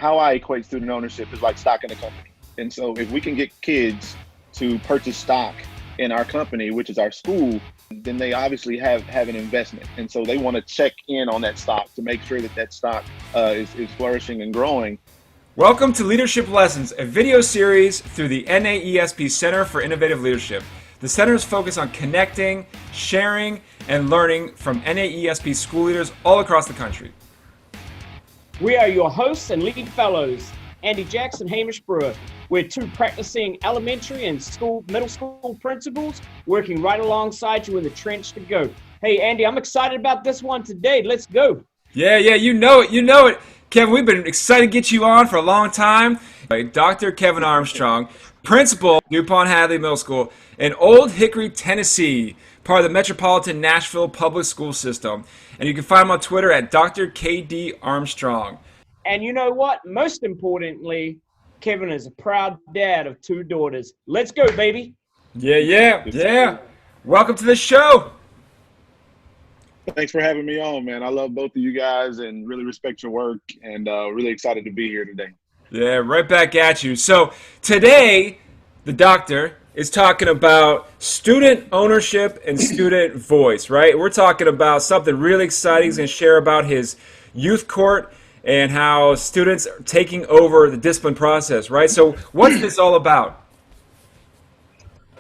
How I equate student ownership is like stock in a company. And so if we can get kids to purchase stock in our company, which is our school, then they obviously have an investment. And so they want to check in on that stock to make sure that that stock is flourishing and growing. Welcome to Leadership Lessons, a video series through the NAESP Center for Innovative Leadership. The center is focused on connecting, sharing, and learning from NAESP school leaders all across the country. We are your hosts and lead fellows, Andy Jackson, Hamish Brewer. We're two practicing elementary and middle school principals working right alongside you in the trench to go. Hey, Andy, I'm excited about this one today. Let's go. Yeah, you know it. Kevin, we've been excited to get you on for a long time. Dr. Kevin Armstrong, principal, DuPont Hadley Middle School in Old Hickory, Tennessee, part of the Metropolitan Nashville Public School System. And you can find him on Twitter at Dr. KD Armstrong. And you know what? Most importantly, Kevin is a proud dad of two daughters. Let's go, baby. Yeah. Welcome to the show. Thanks for having me on, man. I love both of you guys and really respect your work and really excited to be here today. Yeah, right back at you. So today, the doctor is talking about student ownership and student voice, right? We're talking about something really exciting. He's going to share about his youth court and how students are taking over the discipline process, right? So what's this all about?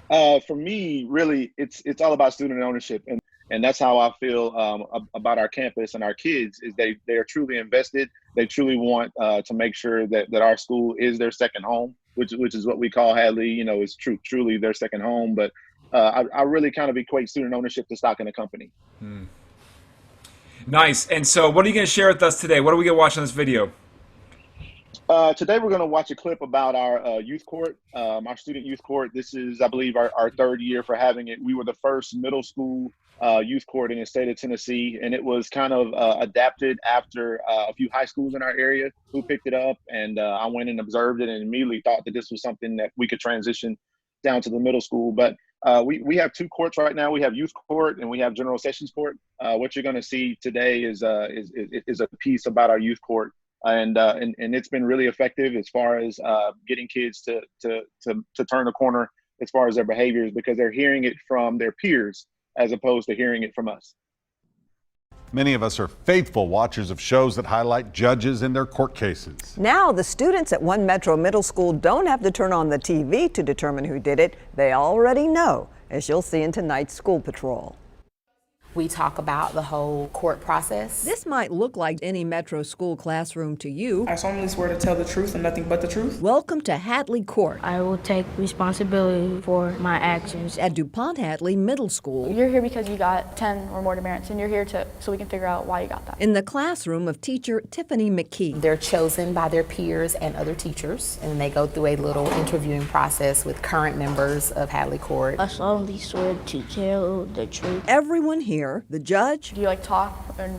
For me, really, it's all about student ownership. And that's how I feel about our campus and our kids is they are truly invested. They truly want to make sure that our school is their second home, which is what we call Hadley, is truly their second home. But I really kind of equate student ownership to stock in a company. Nice. And so what are you going to share with us today? What are we going to watch on this video? Today we're going to watch a clip about our youth court, our student youth court. This is, I believe, our third year for having it. We were the first middle school youth court in the state of Tennessee, and it was kind of adapted after a few high schools in our area who picked it up. And I went and observed it and immediately thought that this was something that we could transition down to the middle school. But we have two courts right now. We have youth court and we have general sessions court. What you're going to see today is a piece about our youth court. And it's been really effective as far as getting kids to turn the corner as far as their behaviors, because they're hearing it from their peers as opposed to hearing it from us. Many of us are faithful watchers of shows that highlight judges in their court cases. Now the students at One Metro Middle School don't have to turn on the TV to determine who did it. They already know, as you'll see in tonight's School Patrol. We talk about the whole court process. This might look like any Metro school classroom to you. I solemnly swear to tell the truth and nothing but the truth. Welcome to Hadley Court. I will take responsibility for my actions. At DuPont Hadley Middle School. You're here because you got 10 or more demerits, and you're here so we can figure out why you got that. In the classroom of teacher Tiffany McKee. They're chosen by their peers and other teachers, and they go through a little interviewing process with current members of Hadley Court. I solemnly swear to tell the truth. Everyone here, the judge, do you talk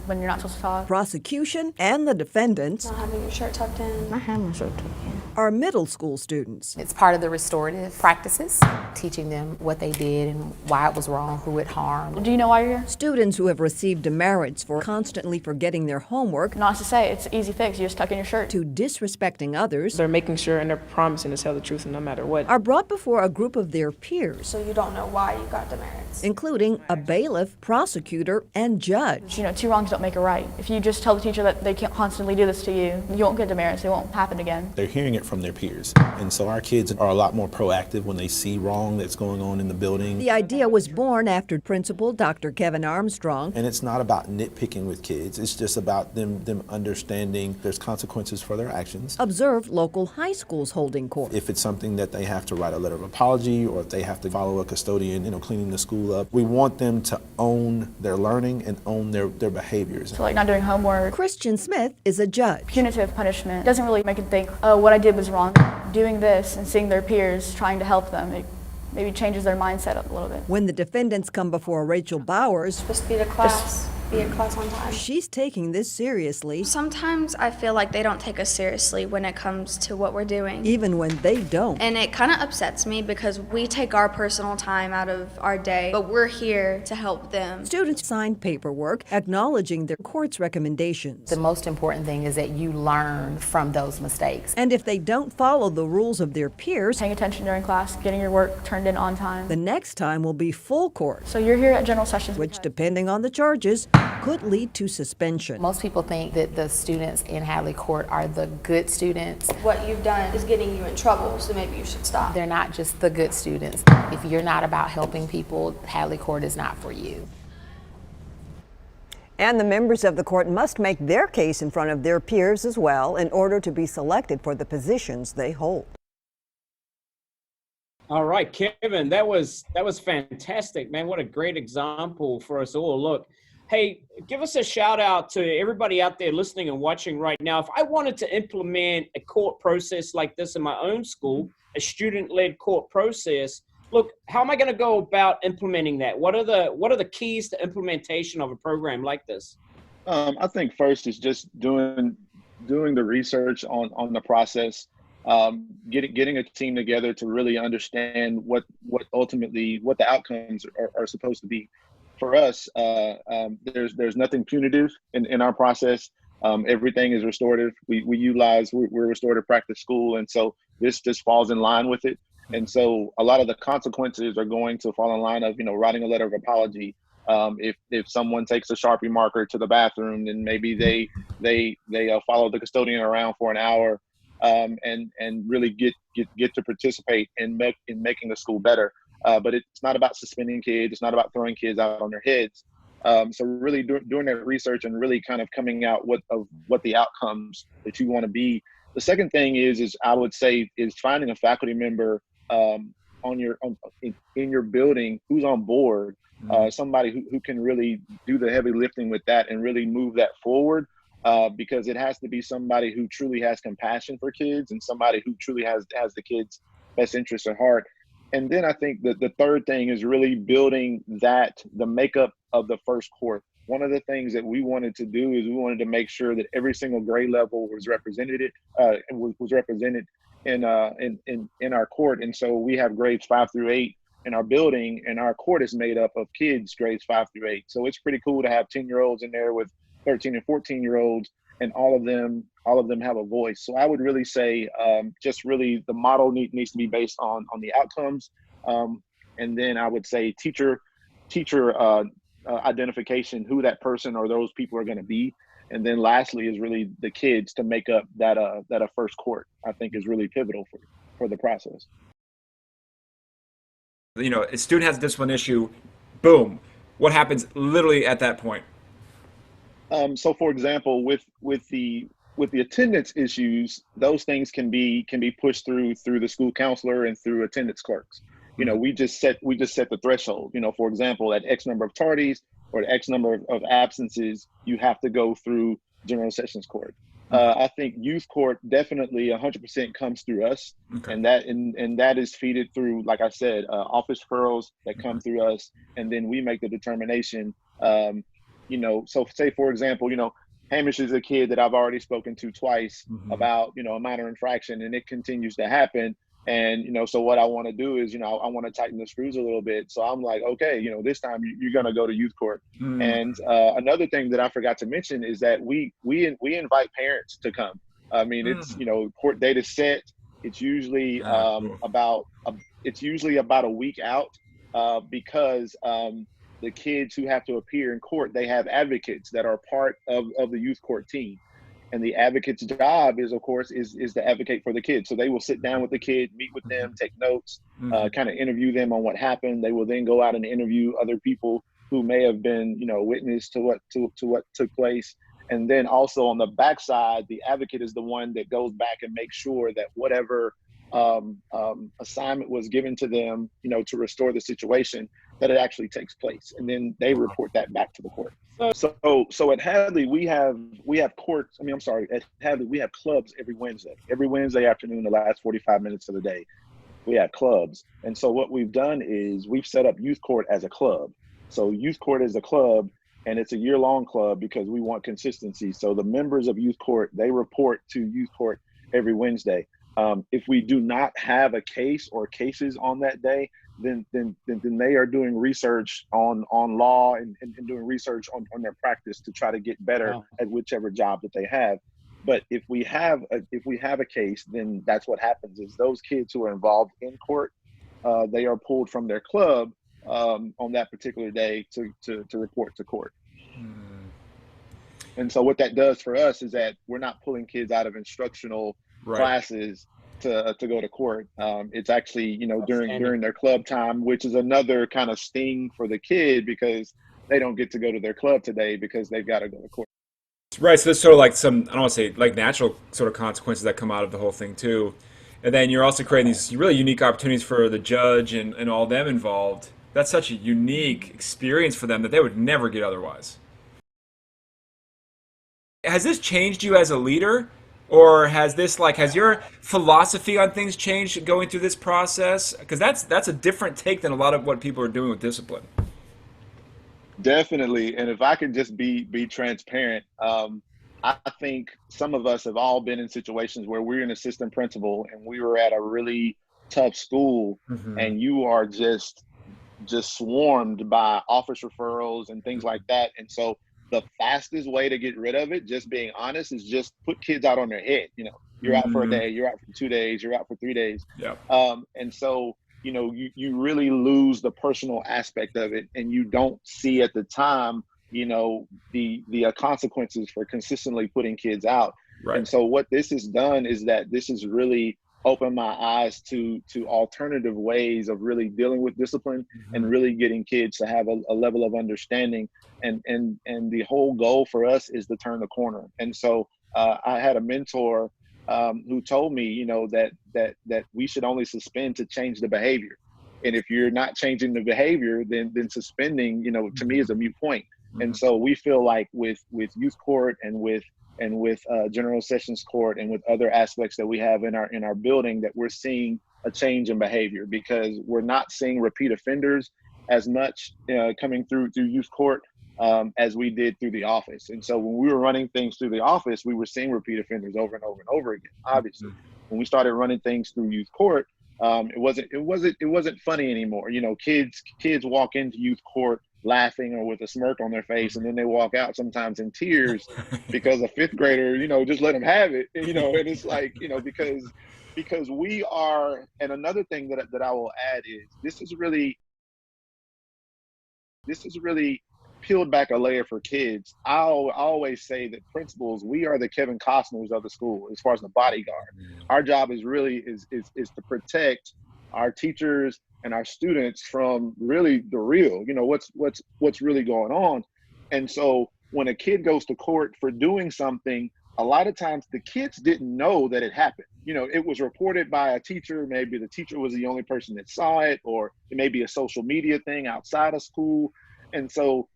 when you're not supposed to talk? Prosecution, and the defendants, Not having your shirt tucked in. I have my shirt tucked in. Are middle school students. It's part of the restorative practices, teaching them what they did and why it was wrong, who it harmed. Do you know why you're here? Students who have received demerits for constantly forgetting their homework. Not to say it's easy fix, you just tuck in your shirt. To disrespecting others. They're making sure and they're promising to tell the truth no matter what. Are brought before a group of their peers. So you don't know why you got demerits. Including a bailiff, prosecutor, and judge. Two wrongs don't make a right. If you just tell the teacher that they can't constantly do this to you, you won't get demerits. It won't happen again. They're hearing it from their peers. And so our kids are a lot more proactive when they see wrong that's going on in the building. The idea was born after Principal Dr. Kevin Armstrong. And it's not about nitpicking with kids. It's just about them understanding there's consequences for their actions. Observed local high schools holding court. If it's something that they have to write a letter of apology or if they have to follow a custodian, cleaning the school up, we want them to own their learning and own their behaviors. So not doing homework. Christian Smith is a judge. Punitive punishment doesn't really make them think, oh, what I did was wrong. Doing this and seeing their peers trying to help them, it maybe changes their mindset a little bit. When the defendants come before Rachel Bowers, Supposed to be the class be at class on time. She's taking this seriously. Sometimes I feel like they don't take us seriously when it comes to what we're doing. Even when they don't. And it kind of upsets me because we take our personal time out of our day, but we're here to help them. Students signed paperwork acknowledging their court's recommendations. The most important thing is that you learn from those mistakes. And if they don't follow the rules of their peers, Paying attention during class, getting your work turned in on time. the next time will be full court, So you're here at general sessions. which, depending on the charges, could lead to suspension. Most people think that the students in Hadley Court are the good students. What you've done is getting you in trouble, so maybe you should stop. They're not just the good students. If you're not about helping people, Hadley Court is not for you. And the members of the court must make their case in front of their peers as well in order to be selected for the positions they hold. All right, Kevin, that was fantastic, man. What a great example for us all. Look, hey, give us a shout out to everybody out there listening and watching right now. If I wanted to implement a court process like this in my own school, a student-led court process, look, how am I going to go about implementing that? What are the keys to implementation of a program like this? I think first is just doing the research on the process. Getting a team together to really understand what ultimately what the outcomes are supposed to be. For us, there's nothing punitive in our process. Everything is restorative. We're a restorative practice school, and so this just falls in line with it. And so a lot of the consequences are going to fall in line of writing a letter of apology. If someone takes a Sharpie marker to the bathroom, then maybe they follow the custodian around for an hour. And really get to participate in making the school better. But it's not about suspending kids. It's not about throwing kids out on their heads. So really doing that research and really kind of coming out what the outcomes that you want to be. The second thing is I would say is finding a faculty member in your building who's on board, somebody who can really do the heavy lifting with that and really move that forward. Because it has to be somebody who truly has compassion for kids and somebody who truly has the kids' best interests at heart. And then I think that the third thing is really building the makeup of the first court. One of the things that we wanted to do is we wanted to make sure that every single grade level was represented in our court. And so we have grades 5 through 8 in our building, and our court is made up of kids grades 5 through 8. So it's pretty cool to have 10-year-olds in there with 13 and 14-year-olds, and all of them have a voice. So I would really say just really the model needs to be based on the outcomes. And then I would say teacher identification, who that person or those people are going to be. And then lastly is really the kids to make up that a first court, I think is really pivotal for the process. A student has a discipline issue, boom. What happens literally at that point? So, for example, with the attendance issues, those things can be pushed through the school counselor and through attendance clerks. We just set the threshold. For example, at X number of tardies or X number of absences, you have to go through general sessions court. I think youth court definitely 100% comes through us, okay. and that is feeded through, like I said, office referrals that come through us, and then we make the determination. So say, for example, Hamish is a kid that I've already spoken to twice about, a minor infraction, and it continues to happen. And, so what I want to do is, I want to tighten the screws a little bit. So I'm like, okay, this time you're going to go to youth court. And another thing that I forgot to mention is that we invite parents to come. I mean, it's, court date is set. It's usually about a week out because the kids who have to appear in court, they have advocates that are part of the youth court team. And the advocate's job is, of course, is to advocate for the kids. So they will sit down with the kid, meet with them, take notes, kind of interview them on what happened. They will then go out and interview other people who may have been, witness to what took place. And then also on the backside, the advocate is the one that goes back and makes sure that whatever assignment was given to them, to restore the situation, that it actually takes place, and then they report that back to the court. So at Hadley we have courts. At Hadley we have clubs every Wednesday. Every Wednesday afternoon, the last 45 minutes of the day, we have clubs. And so what we've done is we've set up youth court as a club. So youth court as a club, and it's a year-long club because we want consistency. So the members of youth court, they report to youth court every Wednesday. If we do not have a case or cases on that day, then they are doing research on law and doing research on their practice to try to get better at whichever job that they have. But if we have a case, then that's what happens is those kids who are involved in court, they are pulled from their club on that particular day to report to court. And so what that does for us is that we're not pulling kids out of instructional classes to go to court. It's actually, during their club time, which is another kind of sting for the kid because they don't get to go to their club today because they've got to go to court. Right, so there's sort of like some, I don't want to say like natural sort of consequences that come out of the whole thing too. And then you're also creating these really unique opportunities for the judge and all them involved. That's such a unique experience for them that they would never get otherwise. Has this changed you as a leader? Or has your philosophy on things changed going through this process? Because that's a different take than a lot of what people are doing with discipline. Definitely. And if I could just be transparent, I think some of us have all been in situations where we're an assistant principal and we were at a really tough school and you are just swarmed by office referrals and things like that. And so the fastest way to get rid of it, just being honest, is just put kids out on their head. You're out for a day, you're out for 2 days, you're out for 3 days. Yeah. And so, you really lose the personal aspect of it, and you don't see at the time, the consequences for consistently putting kids out. Right. And so what this has done is that this has really opened my eyes to alternative ways of really dealing with discipline and really getting kids to have a level of understanding. And the whole goal for us is to turn the corner. And so I had a mentor who told me, that we should only suspend to change the behavior. And if you're not changing the behavior, then suspending, to me is a moot point. And so we feel like with youth court and with general sessions court and with other aspects that we have in our building, that we're seeing a change in behavior because we're not seeing repeat offenders as much coming through youth court as we did through the office. And so when we were running things through the office, we were seeing repeat offenders over and over and over again. Obviously, when we started running things through youth court, it wasn't funny anymore. Kids walk into youth court laughing or with a smirk on their face, and then they walk out sometimes in tears because a fifth grader, just let them have it. And it's like, because we are. And another thing that I will add is this is really peeled back a layer for kids. I'll always say that principals, we are the Kevin Costners of the school as far as the bodyguard. Our job is really is to protect our teachers and our students from really the real, what's really going on. And so when a kid goes to court for doing something, a lot of times the kids didn't know that it happened. It was reported by a teacher. Maybe the teacher was the only person that saw it, or it may be a social media thing outside of school. And so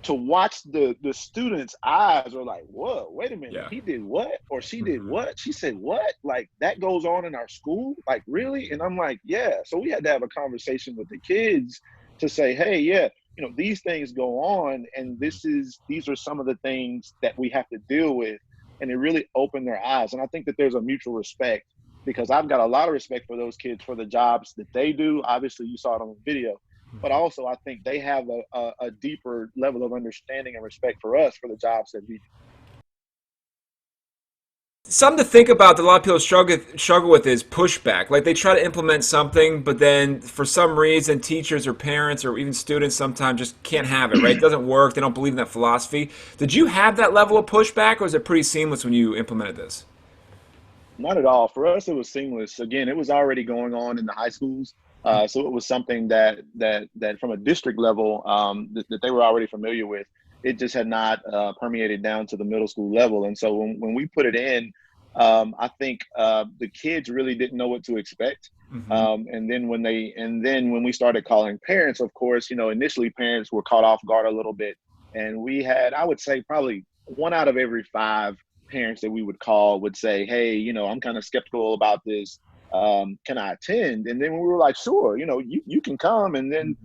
to watch the students' eyes are like, whoa, wait a minute, Yeah. He did what? Or she did what? She said what? Like, that goes on in our school? Like, really? And I'm like, yeah. So we had to have a conversation with the kids to say, hey, yeah, these things go on, and these are some of the things that we have to deal with. And it really opened their eyes. And I think that there's a mutual respect, because I've got a lot of respect for those kids for the jobs that they do. Obviously, you saw it on the video. But also, I think they have a deeper level of understanding and respect for us for the jobs that we do. Something to think about that a lot of people struggle with is pushback. Like, they try to implement something, but then for some reason, teachers or parents or even students sometimes just can't have it, right? It doesn't work. They don't believe in that philosophy. Did you have that level of pushback, or was it pretty seamless when you implemented this? Not at all. For us, it was seamless. Again, it was already going on in the high schools. So it was something that from a district level that they were already familiar with. It just had not permeated down to the middle school level. And so when we put it in, I think the kids really didn't know what to expect. And then when we started calling parents, of course, initially parents were caught off guard a little bit. And we had, I would say, probably 1 out of every 5 parents that we would call would say, hey, I'm kind of skeptical about this. Can I attend? And then we were like, sure, you can come. And then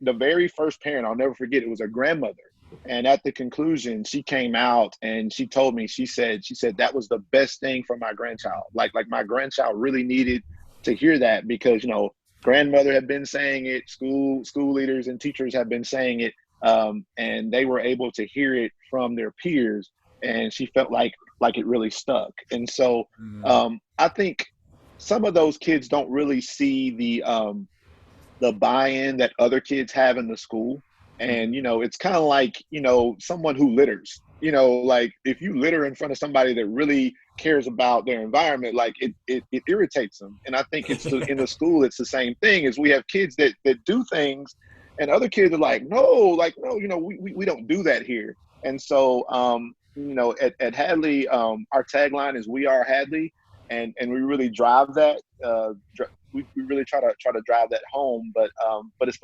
the very first parent, I'll never forget, it was a grandmother. And at the conclusion, she came out and she told me, she said that was the best thing for my grandchild. Like my grandchild really needed to hear that, because, grandmother had been saying it, school leaders and teachers have been saying it, and they were able to hear it from their peers, and she felt like it really stuck. And so I think some of those kids don't really see the buy-in that other kids have in the school. And, it's kind of like, someone who litters, like if you litter in front of somebody that really cares about their environment, like it irritates them. And I think in the school, it's the same thing. Is we have kids that do things, and other kids are like, no, we don't do that here. And so, at Hadley, our tagline is "We Are Hadley," and we really drive that. We really try to drive that home. But as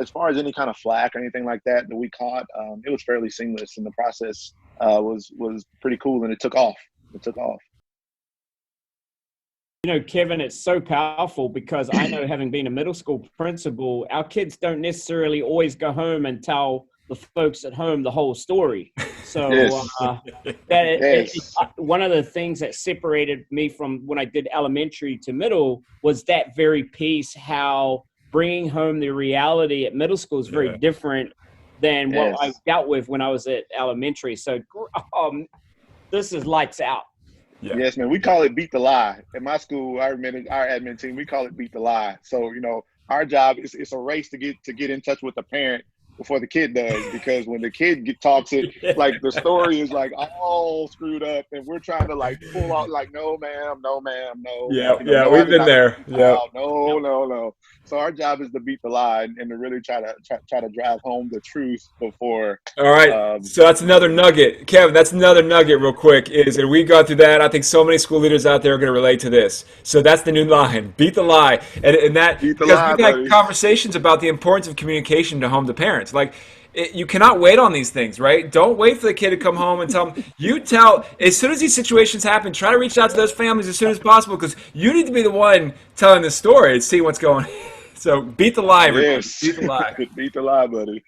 far as any kind of flack or anything like that we caught, it was fairly seamless, and the process was pretty cool, and it took off. Kevin, it's so powerful, because I know, having been a middle school principal, our kids don't necessarily always go home and tell the folks at home the whole story. So Yes. One of the things that separated me from when I did elementary to middle was that very piece, how bringing home the reality at middle school is very different than what I dealt with when I was at elementary. So this is lights out. Yeah. Yes, man. We call it beat the lie. At my school, our admin team, we call it beat the lie. So, our job is, it's a race to get in touch with the parent before the kid does, because when the kid talks it, like the story is like all screwed up, and we're trying to like pull out like, no ma'am, no. Yeah, we've been there. Yeah. No. So our job is to beat the lie and to really try to drive home the truth before. All right. So that's another nugget, Kevin. That's another nugget, real quick. And we got through that. I think so many school leaders out there are going to relate to this. So that's the new line: beat the lie, and that beat the because lie, we've had buddy. conversations about the importance of communication to home to parents. Like, you cannot wait on these things, right? Don't wait for the kid to come home and tell them. You tell, as soon as these situations happen, try to reach out to those families as soon as possible, because you need to be the one telling the story and see what's going on. So beat the lie, everybody. Yes. Beat the lie. Beat the lie, buddy.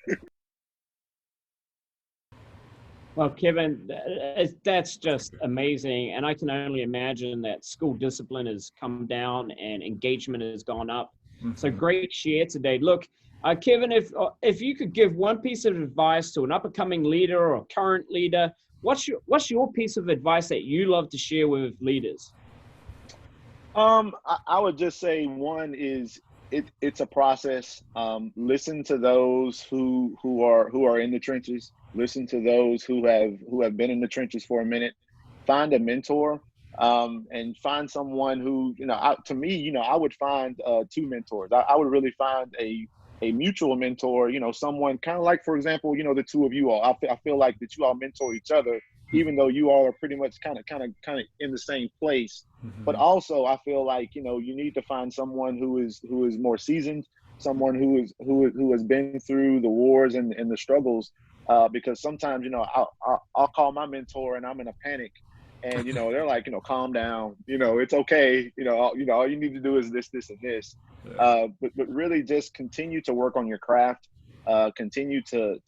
Well, Kevin, that's just amazing. And I can only imagine that school discipline has come down and engagement has gone up. So great share today. Look, Kevin, if you could give one piece of advice to an up-and-coming leader or a current leader, what's your piece of advice that you love to share with leaders? I would just say one is it's a process. Listen to those who are in the trenches. Listen to those who have been in the trenches for a minute. Find a mentor, and find someone who, to me, I would find two mentors. I would really find a mutual mentor, someone kind of like, for example, the two of you all. I feel like that you all mentor each other, even though you all are pretty much kind of in the same place. But also, I feel like you need to find someone who is more seasoned, someone who has been through the wars and the struggles. Because sometimes I'll call my mentor and I'm in a panic, and they're like, calm down, it's okay, all you need to do is this and this. But really just continue to work on your craft, continue to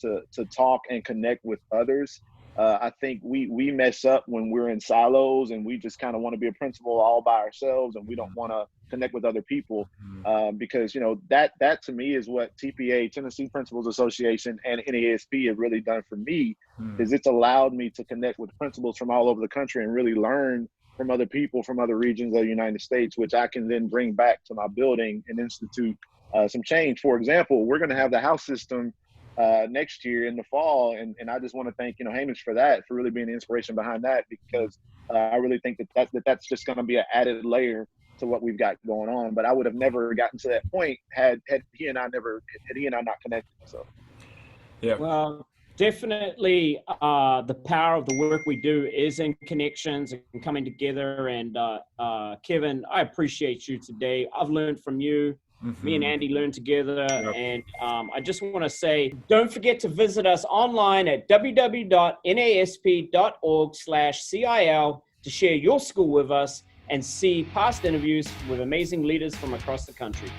talk and connect with others. I think we mess up when we're in silos and we just kind of want to be a principal all by ourselves, and we don't want to connect with other people, because that to me is what TPA, Tennessee Principals Association, and NASP have really done for me. Is it's allowed me to connect with principals from all over the country and really learn from other people from other regions of the United States, which I can then bring back to my building and institute some change. For example, we're going to have the house system next year in the fall, and I just want to thank Hamish for that, for really being the inspiration behind that, because I really think that's just going to be an added layer to what we've got going on. But I would have never gotten to that point had he and I not connected. So yeah. Well, definitely the power of the work we do is in connections and coming together. And Kevin, I appreciate you today. I've learned from you. Me and Andy learned together. And I just want to say, don't forget to visit us online at www.nasp.org/CIL to share your school with us and see past interviews with amazing leaders from across the country.